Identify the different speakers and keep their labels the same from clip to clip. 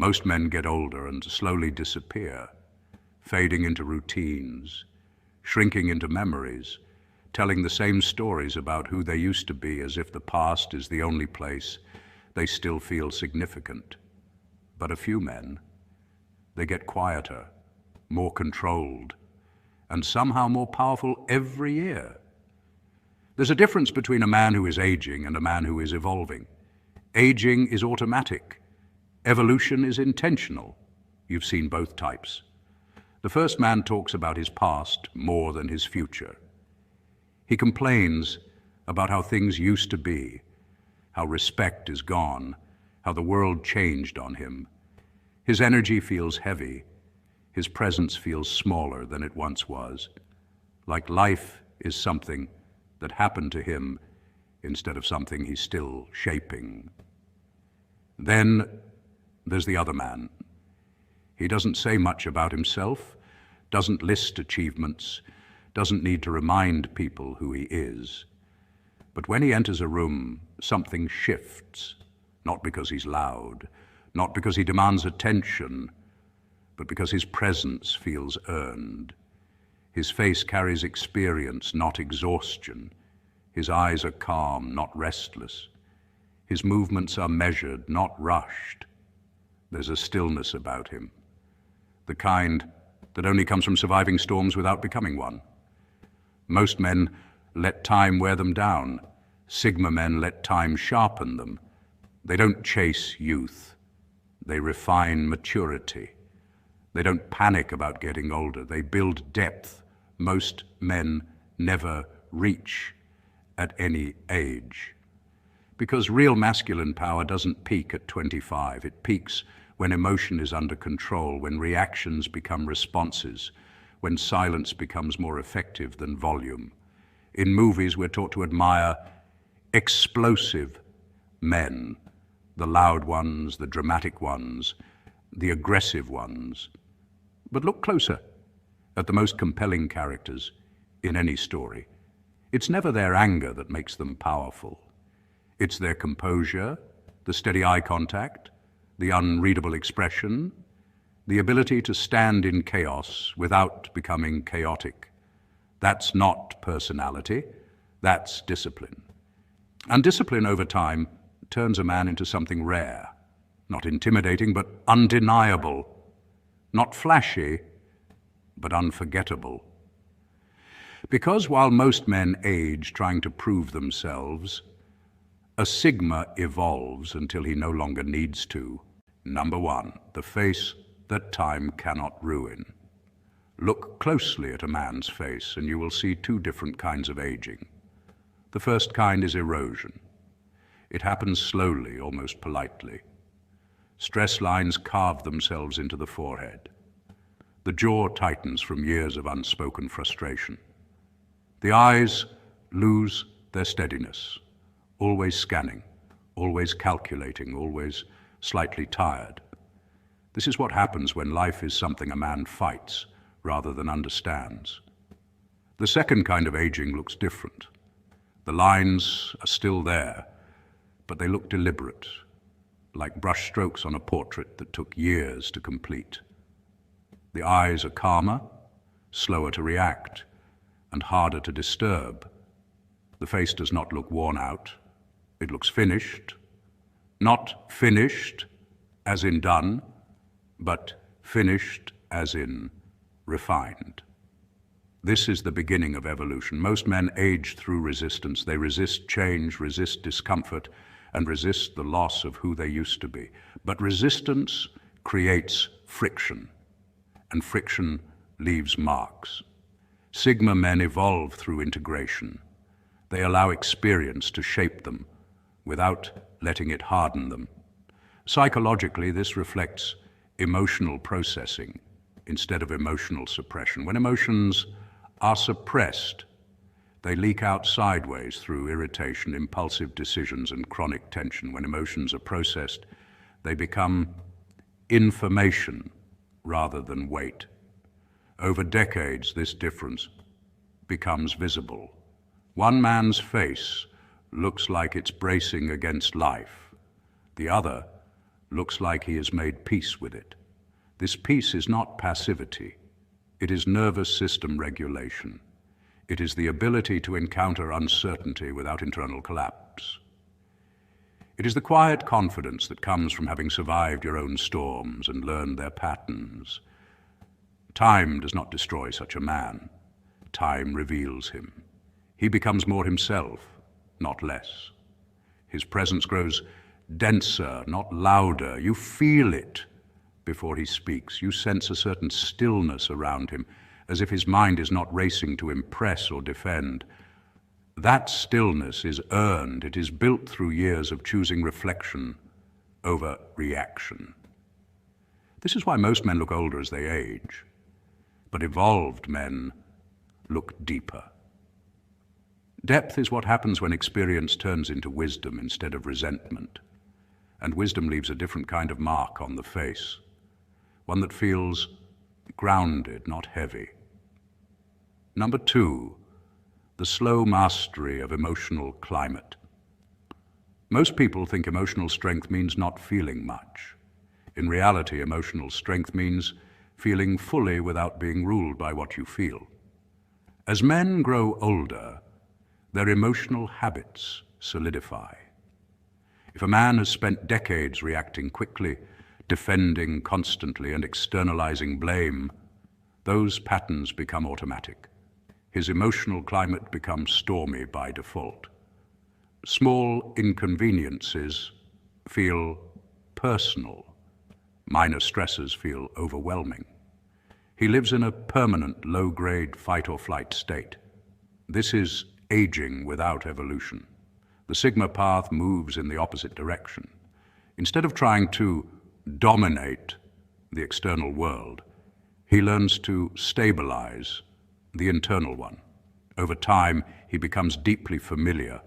Speaker 1: Most men get older and slowly disappear, fading into routines, shrinking into memories, telling the same stories about who they used to be as if the past is the only place they still feel significant. But a few men, they get quieter, more controlled, and somehow more powerful every year. There's a difference between a man who is aging and a man who is evolving. Aging is automatic. Evolution is intentional. You've seen both types. The first man talks about his past more than his future. He complains about how things used to be, how respect is gone, how the world changed on him. His energy feels heavy. His presence feels smaller than it once was, like life is something that happened to him instead of something he's still shaping. Then there's the other man. He doesn't say much about himself, doesn't list achievements, doesn't need to remind people who he is. But when he enters a room, something shifts, not because he's loud, not because he demands attention, but because his presence feels earned. His face carries experience, not exhaustion. His eyes are calm, not restless. His movements are measured, not rushed. There's a stillness about him, the kind that only comes from surviving storms without becoming one. Most men let time wear them down. Sigma men let time sharpen them. They don't chase youth. They refine maturity. They don't panic about getting older. They build depth most men never reach at any age. Because real masculine power doesn't peak at 25. It peaks when emotion is under control, when reactions become responses, when silence becomes more effective than volume. In movies, we're taught to admire explosive men, the loud ones, the dramatic ones, the aggressive ones. But look closer at the most compelling characters in any story. It's never their anger that makes them powerful. It's their composure, the steady eye contact, the unreadable expression, the ability to stand in chaos without becoming chaotic. That's not personality, that's discipline. And discipline over time turns a man into something rare, not intimidating, but undeniable, not flashy, but unforgettable. Because while most men age trying to prove themselves, a Sigma evolves until he no longer needs to. Number one, the face that time cannot ruin. Look closely at a man's face and you will see two different kinds of aging. The first kind is erosion. It happens slowly, almost politely. Stress lines carve themselves into the forehead. The jaw tightens from years of unspoken frustration. The eyes lose their steadiness, always scanning, always calculating, always slightly tired. This is what happens when life is something a man fights rather than understands. The second kind of aging looks different. The lines are still there, but they look deliberate, like brush strokes on a portrait that took years to complete. The eyes are calmer, slower to react, and harder to disturb. The face does not look worn out. It looks finished. Not finished as in done, but finished as in refined. This is the beginning of evolution. Most men age through resistance. They resist change, resist discomfort, and resist the loss of who they used to be. But resistance creates friction, and friction leaves marks. Sigma men evolve through integration. They allow experience to shape them without letting it harden them. Psychologically, this reflects emotional processing instead of emotional suppression. When emotions are suppressed, they leak out sideways through irritation, impulsive decisions, and chronic tension. When emotions are processed, they become information rather than weight. Over decades, this difference becomes visible. One man's face looks like it's bracing against life. The other looks like he has made peace with it. This peace is not passivity. It is nervous system regulation. It is the ability to encounter uncertainty without internal collapse. It is the quiet confidence that comes from having survived your own storms and learned their patterns. Time does not destroy such a man. Time reveals him. He becomes more himself, not less. His presence grows denser, not louder. You feel it before he speaks. You sense a certain stillness around him, as if his mind is not racing to impress or defend. That stillness is earned. It is built through years of choosing reflection over reaction. This is why most men look older as they age, but evolved men look deeper. Depth is what happens when experience turns into wisdom instead of resentment, and wisdom leaves a different kind of mark on the face, one that feels grounded, not heavy. Number 2, the slow mastery of emotional climate. Most people think emotional strength means not feeling much. In reality, emotional strength means feeling fully without being ruled by what you feel. As men grow older, their emotional habits solidify. If a man has spent decades reacting quickly, defending constantly, and externalizing blame, those patterns become automatic. His emotional climate becomes stormy by default. Small inconveniences feel personal. Minor stresses feel overwhelming. He lives in a permanent low-grade fight-or-flight state. This is aging without evolution. The Sigma path moves in the opposite direction. Instead of trying to dominate the external world, he learns to stabilize the internal one. Over time, he becomes deeply familiar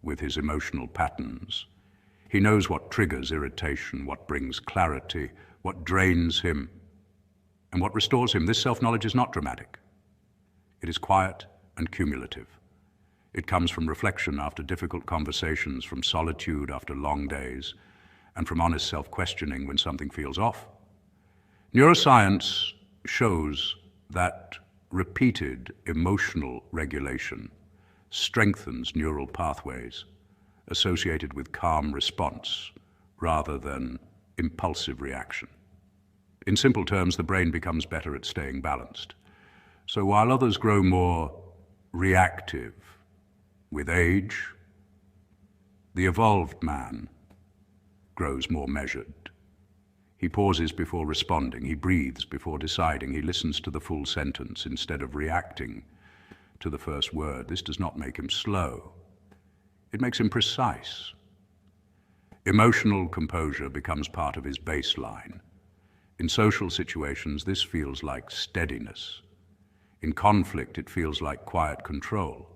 Speaker 1: with his emotional patterns. He knows what triggers irritation, what brings clarity, what drains him, and what restores him. This self-knowledge is not dramatic. It is quiet and cumulative. It comes from reflection after difficult conversations, from solitude after long days, and from honest self-questioning when something feels off. Neuroscience shows that repeated emotional regulation strengthens neural pathways associated with calm response rather than impulsive reaction. In simple terms, the brain becomes better at staying balanced. So while others grow more reactive with age, the evolved man grows more measured. He pauses before responding. He breathes before deciding. He listens to the full sentence instead of reacting to the first word. This does not make him slow. It makes him precise. Emotional composure becomes part of his baseline. In social situations, this feels like steadiness. In conflict, it feels like quiet control.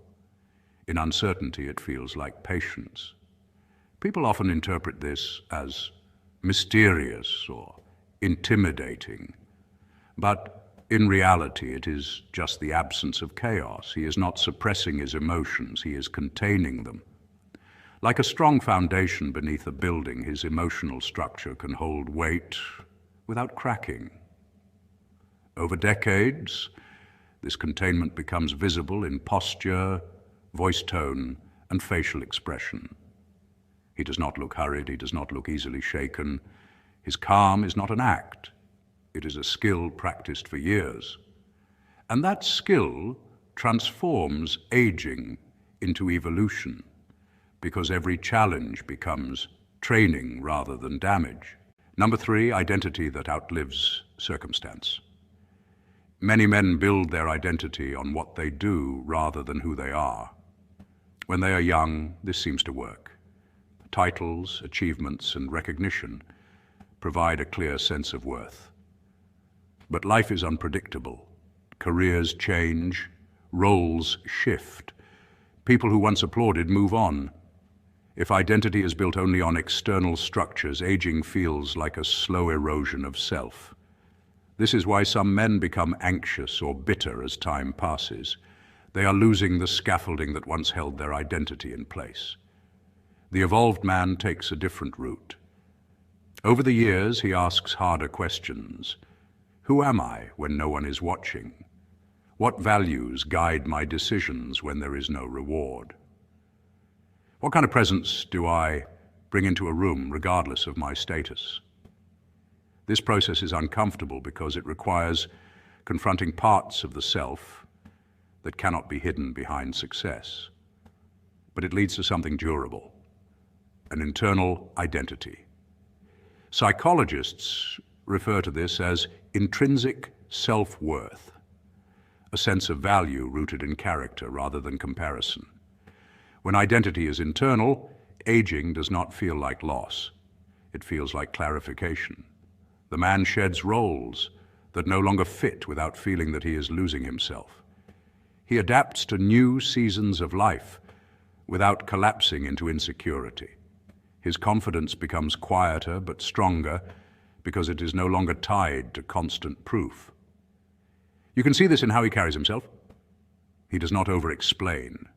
Speaker 1: In uncertainty, it feels like patience. People often interpret this as mysterious or intimidating, but in reality it is just the absence of chaos. He is not suppressing his emotions, he is containing them. Like a strong foundation beneath a building, his emotional structure can hold weight without cracking. Over decades, this containment becomes visible in posture, voice tone, and facial expression. He does not look hurried, he does not look easily shaken. His calm is not an act, it is a skill practiced for years. And that skill transforms aging into evolution, because every challenge becomes training rather than damage. Number 3, identity that outlives circumstance. Many men build their identity on what they do rather than who they are. When they are young, this seems to work. Titles, achievements, and recognition provide a clear sense of worth. But life is unpredictable. Careers change, roles shift. People who once applauded move on. If identity is built only on external structures, aging feels like a slow erosion of self. This is why some men become anxious or bitter as time passes. They are losing the scaffolding that once held their identity in place. The evolved man takes a different route. Over the years, he asks harder questions. Who am I when no one is watching? What values guide my decisions when there is no reward? What kind of presence do I bring into a room regardless of my status? This process is uncomfortable because it requires confronting parts of the self that cannot be hidden behind success. But it leads to something durable, an internal identity. Psychologists refer to this as intrinsic self-worth, a sense of value rooted in character rather than comparison. When identity is internal, aging does not feel like loss. It feels like clarification. The man sheds roles that no longer fit without feeling that he is losing himself. He adapts to new seasons of life without collapsing into insecurity. His confidence becomes quieter but stronger because it is no longer tied to constant proof. You can see this in how he carries himself. He does not over-explain.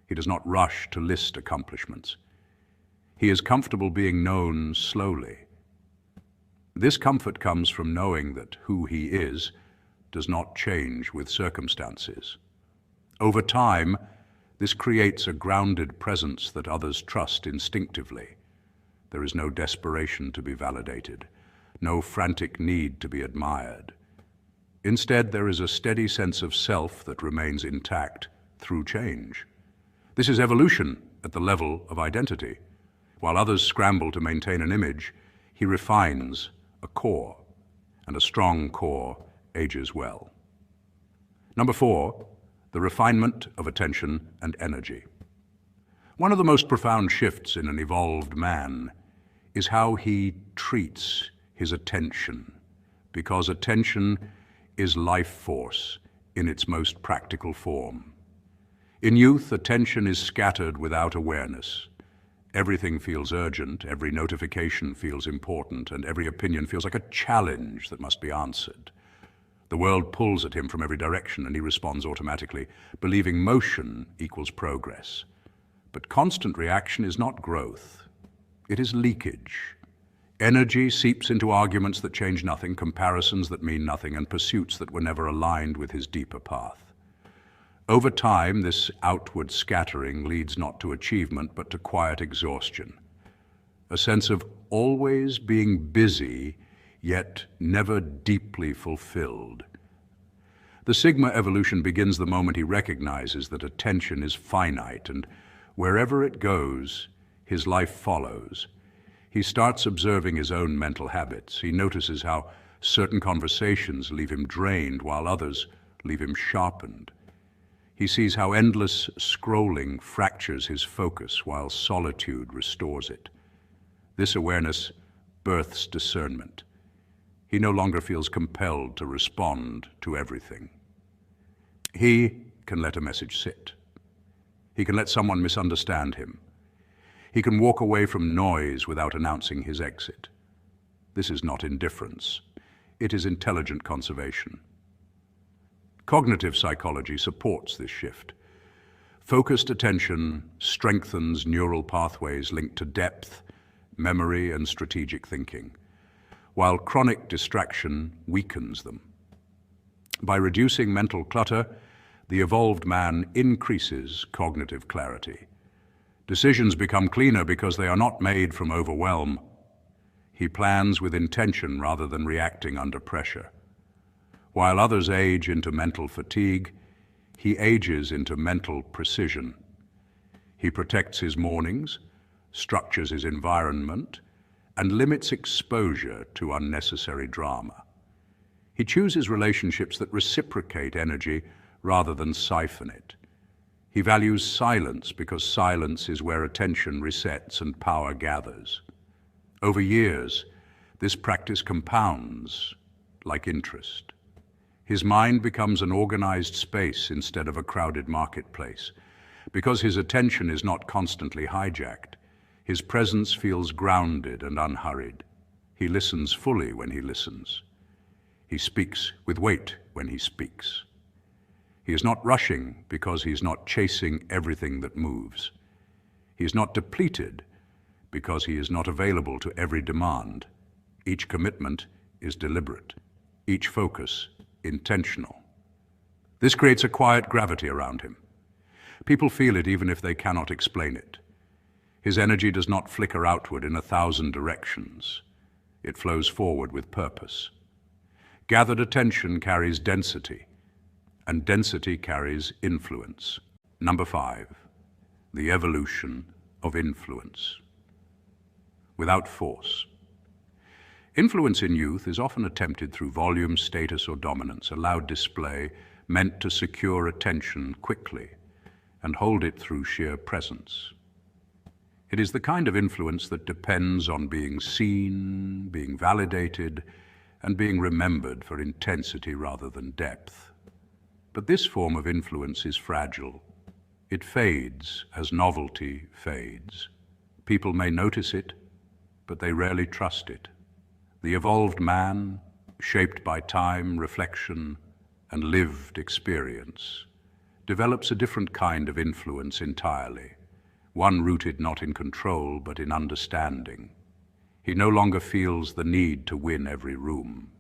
Speaker 1: He does not rush to list accomplishments. He is comfortable being known slowly. This comfort comes from knowing that who he is does not change with circumstances. Over time, this creates a grounded presence that others trust instinctively. There is no desperation to be validated, no frantic need to be admired. Instead, there is a steady sense of self that remains intact through change. This is evolution at the level of identity. While others scramble to maintain an image, he refines a core, and a strong core ages well. Number 4, the refinement of attention and energy. One of the most profound shifts in an evolved man is how he treats his attention, because attention is life force in its most practical form. In youth, attention is scattered without awareness. Everything feels urgent, every notification feels important, and every opinion feels like a challenge that must be answered. The world pulls at him from every direction and he responds automatically, believing motion equals progress. But constant reaction is not growth. It is leakage. Energy seeps into arguments that change nothing, comparisons that mean nothing, and pursuits that were never aligned with his deeper path. Over time, this outward scattering leads not to achievement, but to quiet exhaustion. A sense of always being busy, yet never deeply fulfilled. The Sigma evolution begins the moment he recognizes that attention is finite, and wherever it goes, his life follows. He starts observing his own mental habits. He notices how certain conversations leave him drained, while others leave him sharpened. He sees how endless scrolling fractures his focus while solitude restores it. This awareness births discernment. He no longer feels compelled to respond to everything. He can let a message sit. He can let someone misunderstand him. He can walk away from noise without announcing his exit. This is not indifference. It is intelligent conservation. Cognitive psychology supports this shift. Focused attention strengthens neural pathways linked to depth, memory, and strategic thinking, while chronic distraction weakens them. By reducing mental clutter, the evolved man increases cognitive clarity. Decisions become cleaner because they are not made from overwhelm. He plans with intention rather than reacting under pressure. While others age into mental fatigue, he ages into mental precision. He protects his mornings, structures his environment, and limits exposure to unnecessary drama. He chooses relationships that reciprocate energy rather than siphon it. He values silence because silence is where attention resets and power gathers. Over years, this practice compounds like interest. His mind becomes an organized space instead of a crowded marketplace. Because his attention is not constantly hijacked, his presence feels grounded and unhurried. He listens fully when he listens. He speaks with weight when he speaks. He is not rushing because he is not chasing everything that moves. He is not depleted because he is not available to every demand. Each commitment is deliberate, each focus intentional. This creates a quiet gravity around him. People feel it even if they cannot explain it. His energy does not flicker outward in 1,000 directions. It flows forward with purpose. Gathered attention carries density, and density carries influence. Number 5, the evolution of influence. Without force. Influence in youth is often attempted through volume, status, or dominance, a loud display meant to secure attention quickly and hold it through sheer presence. It is the kind of influence that depends on being seen, being validated, and being remembered for intensity rather than depth. But this form of influence is fragile. It fades as novelty fades. People may notice it, but they rarely trust it. The evolved man, shaped by time, reflection, and lived experience, develops a different kind of influence entirely, one rooted not in control but in understanding. He no longer feels the need to win every room.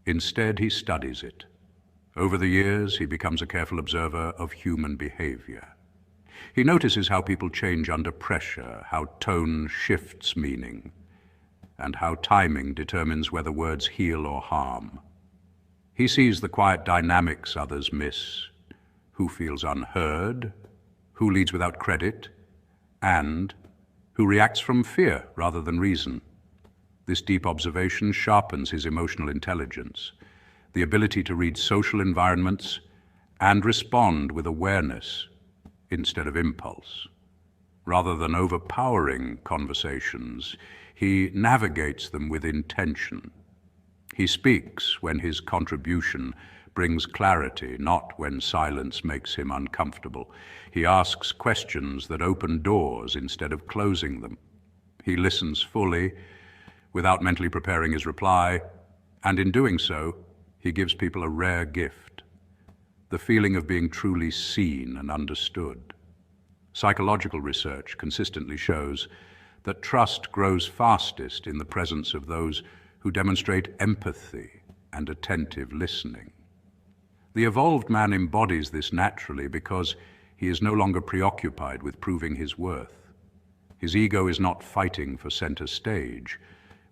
Speaker 1: Instead, he studies it. Over the years, he becomes a careful observer of human behavior. He notices how people change under pressure, how tone shifts meaning, and how timing determines whether words heal or harm. He sees the quiet dynamics others miss, who feels unheard, who leads without credit, and who reacts from fear rather than reason. This deep observation sharpens his emotional intelligence, the ability to read social environments and respond with awareness instead of impulse. Rather than overpowering conversations, he navigates them with intention. He speaks when his contribution brings clarity, not when silence makes him uncomfortable. He asks questions that open doors instead of closing them. He listens fully, without mentally preparing his reply, and in doing so, he gives people a rare gift, the feeling of being truly seen and understood. Psychological research consistently shows that trust grows fastest in the presence of those who demonstrate empathy and attentive listening. The evolved man embodies this naturally because he is no longer preoccupied with proving his worth. His ego is not fighting for center stage,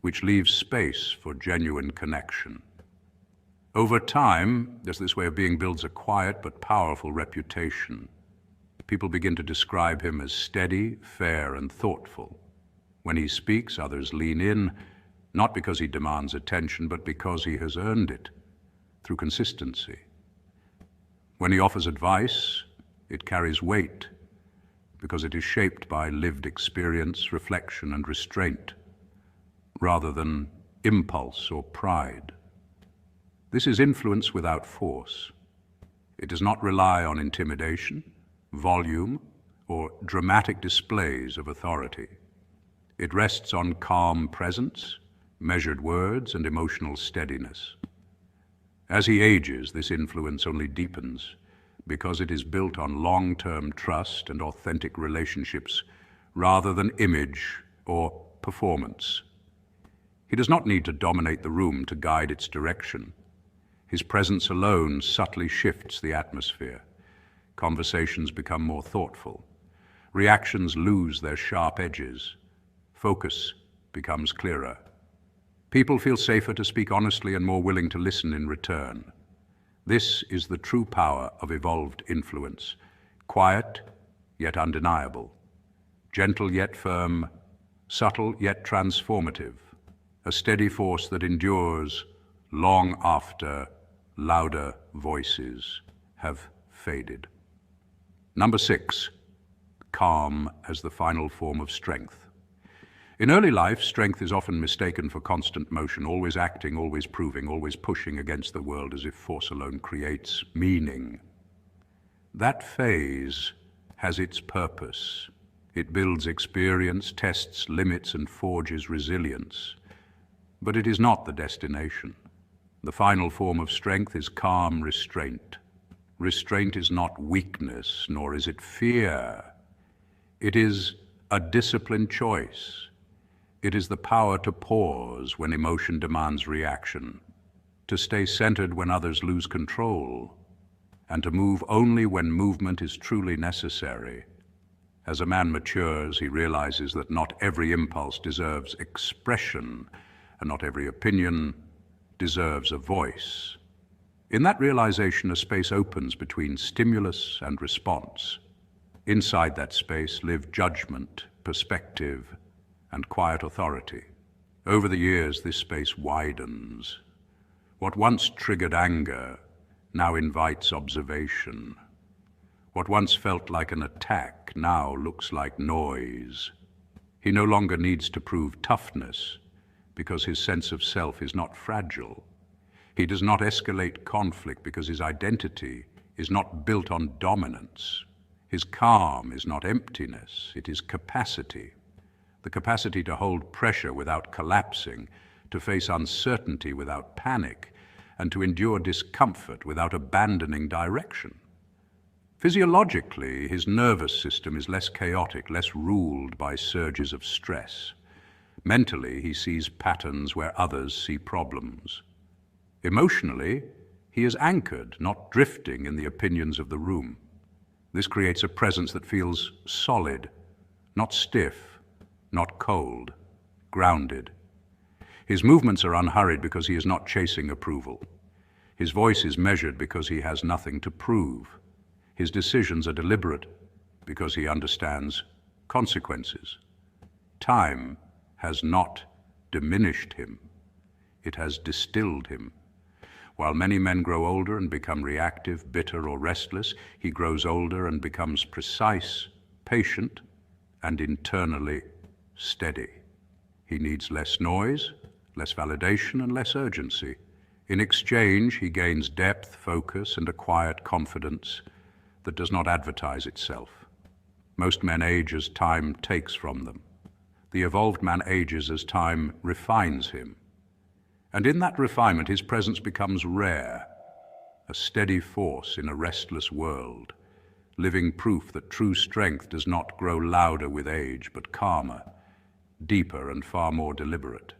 Speaker 1: which leaves space for genuine connection. Over time, as this way of being builds a quiet but powerful reputation, people begin to describe him as steady, fair, and thoughtful. When he speaks, others lean in, not because he demands attention, but because he has earned it through consistency. When he offers advice, it carries weight because it is shaped by lived experience, reflection, and restraint, rather than impulse or pride. This is influence without force. It does not rely on intimidation, volume, or dramatic displays of authority. It rests on calm presence, measured words, and emotional steadiness. As he ages, this influence only deepens because it is built on long-term trust and authentic relationships rather than image or performance. He does not need to dominate the room to guide its direction. His presence alone subtly shifts the atmosphere. Conversations become more thoughtful. Reactions lose their sharp edges. Focus becomes clearer. People feel safer to speak honestly and more willing to listen in return. This is the true power of evolved influence. Quiet, yet undeniable. Gentle yet firm. Subtle yet transformative. A steady force that endures long after louder voices have faded. Number 6, calm as the final form of strength. In early life, strength is often mistaken for constant motion, always acting, always proving, always pushing against the world as if force alone creates meaning. That phase has its purpose. It builds experience, tests limits, and forges resilience. But it is not the destination. The final form of strength is calm restraint. Restraint is not weakness, nor is it fear. It is a disciplined choice. It is the power to pause when emotion demands reaction, to stay centered when others lose control, and to move only when movement is truly necessary. As a man matures, he realizes that not every impulse deserves expression, and not every opinion deserves a voice. In that realization, a space opens between stimulus and response. Inside that space live judgment, perspective, and quiet authority. Over the years, this space widens. What once triggered anger now invites observation. What once felt like an attack now looks like noise. He no longer needs to prove toughness because his sense of self is not fragile. He does not escalate conflict because his identity is not built on dominance. His calm is not emptiness, it is capacity. The capacity to hold pressure without collapsing, to face uncertainty without panic, and to endure discomfort without abandoning direction. Physiologically, his nervous system is less chaotic, less ruled by surges of stress. Mentally, he sees patterns where others see problems. Emotionally, he is anchored, not drifting in the opinions of the room. This creates a presence that feels solid, not stiff, not cold, grounded. His movements are unhurried because he is not chasing approval. His voice is measured because he has nothing to prove. His decisions are deliberate because he understands consequences. Time has not diminished him. It has distilled him. While many men grow older and become reactive, bitter, or restless, he grows older and becomes precise, patient, and internally steady. He needs less noise, less validation, and less urgency. In exchange, he gains depth, focus, and a quiet confidence that does not advertise itself. Most men age as time takes from them. The evolved man ages as time refines him. And in that refinement, his presence becomes rare, a steady force in a restless world, living proof that true strength does not grow louder with age, but calmer, deeper, and far more deliberate.